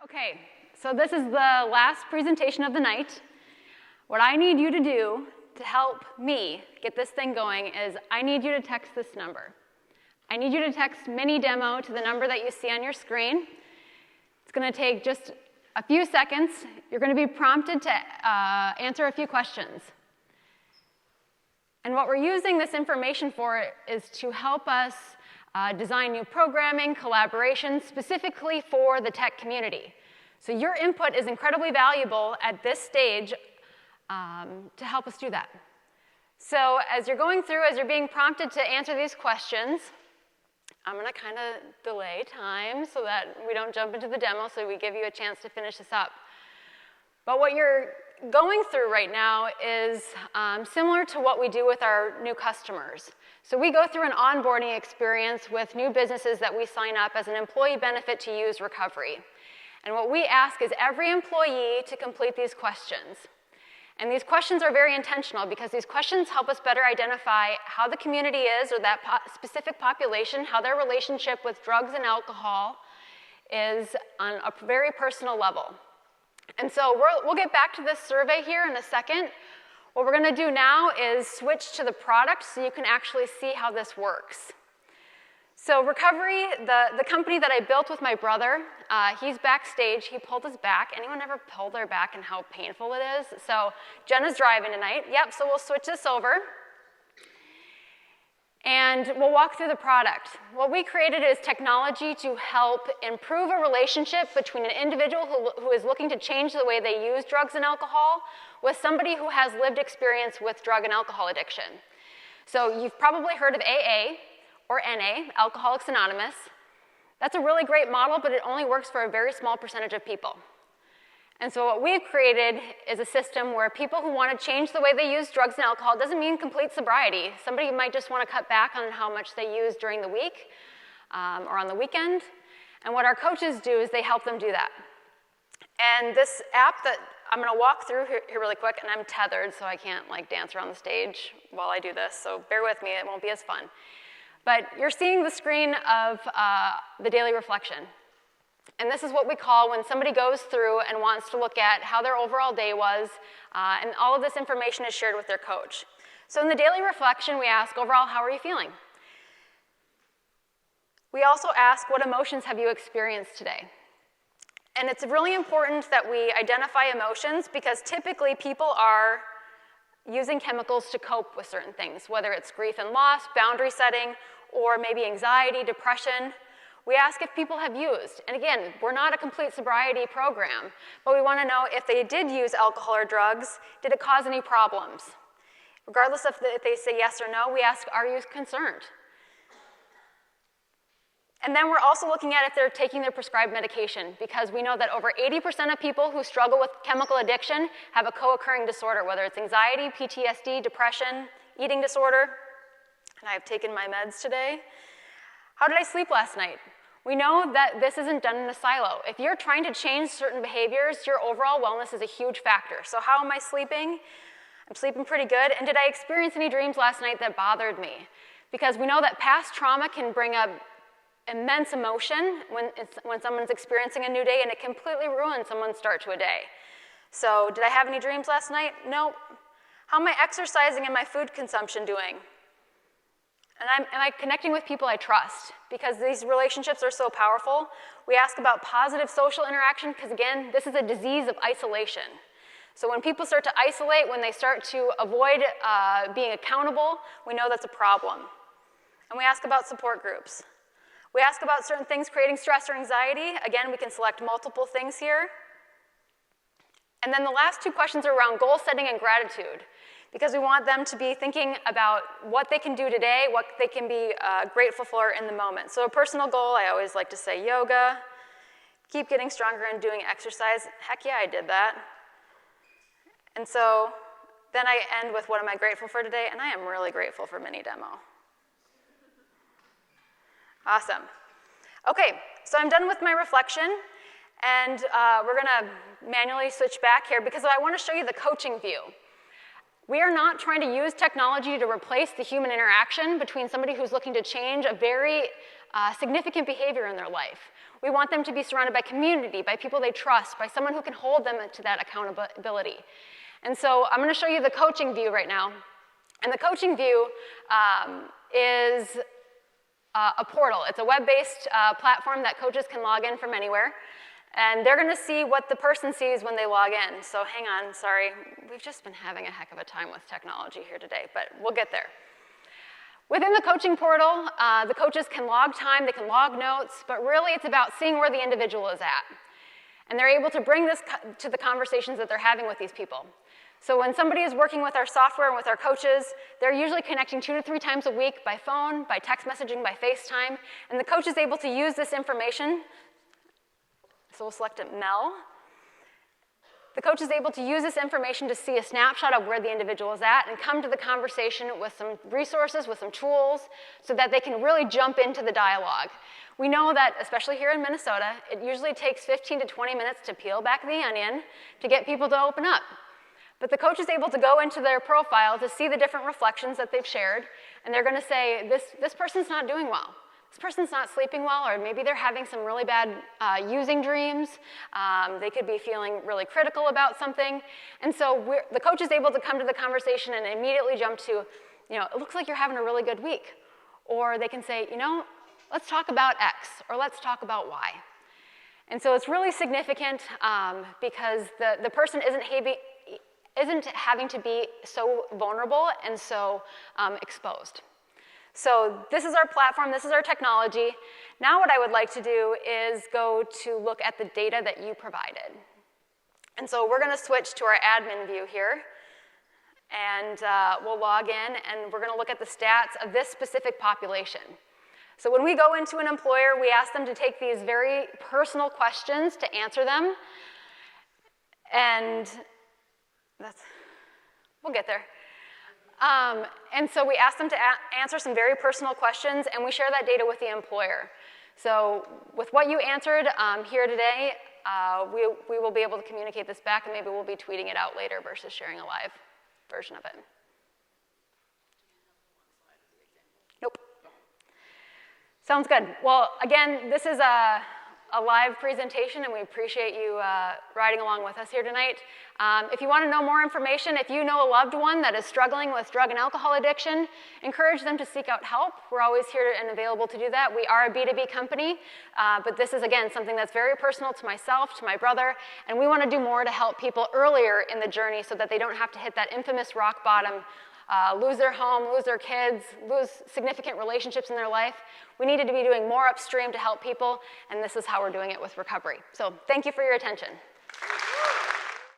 Okay, so this is the last presentation of the night. What I need you to do to help me get this thing going is I need you to text this number. I need you to text mini demo to the number that you see on your screen. It's going to take just a few seconds. You're going to be prompted to answer a few questions. And what we're using this information for is to help us design new programming, collaboration, specifically for the tech community. So your input is incredibly valuable at this stage to help us do that. So as you're going through, as you're being prompted to answer these questions, I'm going to kind of delay time so that we don't jump into the demo, so we give you a chance to finish this up. But what you're going through right now is similar to what we do with our new customers. So we go through an onboarding experience with new businesses that we sign up as an employee benefit to use Recovree. And what we ask is every employee to complete these questions. And these questions are very intentional because these questions help us better identify how the community is, or that specific population, how their relationship with drugs and alcohol is on a very personal level. And so we'll get back to this survey here in a second. What we're going to do now is switch to the product so you can actually see how this works. So Recovree, the company that I built with my brother, he's backstage. He pulled his back. Anyone ever pulled their back and how painful it is? So Jenna's driving tonight. Yep, so we'll switch this over. And we'll walk through the product. What we created is technology to help improve a relationship between an individual who is looking to change the way they use drugs and alcohol with somebody who has lived experience with drug and alcohol addiction. So you've probably heard of AA or NA, Alcoholics Anonymous. That's a really great model, but it only works for a very small percentage of people. And so what we've created is a system where people who want to change the way they use drugs and alcohol, doesn't mean complete sobriety. Somebody might just want to cut back on how much they use during the week or on the weekend. And what our coaches do is they help them do that. And this app that I'm going to walk through here really quick, and I'm tethered, so I can't like dance around the stage while I do this, so bear with me, it won't be as fun. But you're seeing the screen of the daily reflection. And this is what we call when somebody goes through and wants to look at how their overall day was, and all of this information is shared with their coach. So in the daily reflection, we ask, overall, how are you feeling? We also ask, what emotions have you experienced today? And it's really important that we identify emotions because typically people are using chemicals to cope with certain things, whether it's grief and loss, boundary setting, or maybe anxiety, depression. We ask if people have used. And again, we're not a complete sobriety program, but we want to know if they did use alcohol or drugs, did it cause any problems? Regardless of if they say yes or no, we ask, are you concerned? And then we're also looking at if they're taking their prescribed medication, because we know that over 80% of people who struggle with chemical addiction have a co-occurring disorder, whether it's anxiety, PTSD, depression, eating disorder. And I've taken my meds today. How did I sleep last night? We know that this isn't done in a silo. If you're trying to change certain behaviors, your overall wellness is a huge factor. So how am I sleeping? I'm sleeping pretty good. And did I experience any dreams last night that bothered me? Because we know that past trauma can bring up immense emotion when someone's experiencing a new day, and it completely ruins someone's start to a day. So did I have any dreams last night? Nope. How am I exercising and my food consumption doing? And am I connecting with people I trust? Because these relationships are so powerful. We ask about positive social interaction because, again, this is a disease of isolation. So when people start to isolate, when they start to avoid being accountable, we know that's a problem. And we ask about support groups. We ask about certain things creating stress or anxiety. Again, we can select multiple things here. And then the last two questions are around goal setting and gratitude, because we want them to be thinking about what they can do today, what they can be grateful for in the moment. So a personal goal, I always like to say yoga, keep getting stronger and doing exercise. Heck yeah, I did that. And so then I end with what am I grateful for today, and I am really grateful for mini demo. Awesome. Okay, so I'm done with my reflection, and we're going to manually switch back here because I want to show you the coaching view. We are not trying to use technology to replace the human interaction between somebody who's looking to change a very significant behavior in their life. We want them to be surrounded by community, by people they trust, by someone who can hold them to that accountability. And so I'm going to show you the coaching view right now. And the coaching view is a portal. It's a web-based platform that coaches can log in from anywhere. And they're going to see what the person sees when they log in. So hang on, sorry. We've just been having a heck of a time with technology here today, but we'll get there. Within the coaching portal, the coaches can log time, they can log notes, but really it's about seeing where the individual is at. And they're able to bring this to the conversations that they're having with these people. So when somebody is working with our software and with our coaches, they're usually connecting 2 to 3 times a week by phone, by text messaging, by FaceTime, and the coach is able to use this information. So we'll select it, Mel. The coach is able to use this information to see a snapshot of where the individual is at and come to the conversation with some resources, with some tools, so that they can really jump into the dialogue. We know that, especially here in Minnesota, it usually takes 15 to 20 minutes to peel back the onion to get people to open up. But the coach is able to go into their profile to see the different reflections that they've shared, and they're going to say, this person's not doing well. This person's not sleeping well, or maybe they're having some really bad using dreams. They could be feeling really critical about something. And so the coach is able to come to the conversation and immediately jump to, it looks like you're having a really good week. Or they can say, let's talk about X, or let's talk about Y. And so it's really significant because the person isn't having to be so vulnerable and so exposed. So this is our platform, this is our technology. Now what I would like to do is go to look at the data that you provided. And so we're going to switch to our admin view here. And we'll log in, and we're going to look at the stats of this specific population. So when we go into an employer, we ask them to take these very personal questions to answer them. And we'll get there. And so we ask them to answer some very personal questions, and we share that data with the employer. So with what you answered here today, we will be able to communicate this back, and maybe we'll be tweeting it out later versus sharing a live version of it. Nope. Sounds good. Well, again, this is a live presentation, and we appreciate you riding along with us here tonight. If you want to know more information, if you know a loved one that is struggling with drug and alcohol addiction, encourage them to seek out help. We're always here and available to do that. We are a B2B company, but this is, again, something that's very personal to myself, to my brother, and we want to do more to help people earlier in the journey so that they don't have to hit that infamous rock bottom, lose their home, lose their kids, lose significant relationships in their life. We needed to be doing more upstream to help people, and this is how we're doing it with Recovree. So thank you for your attention.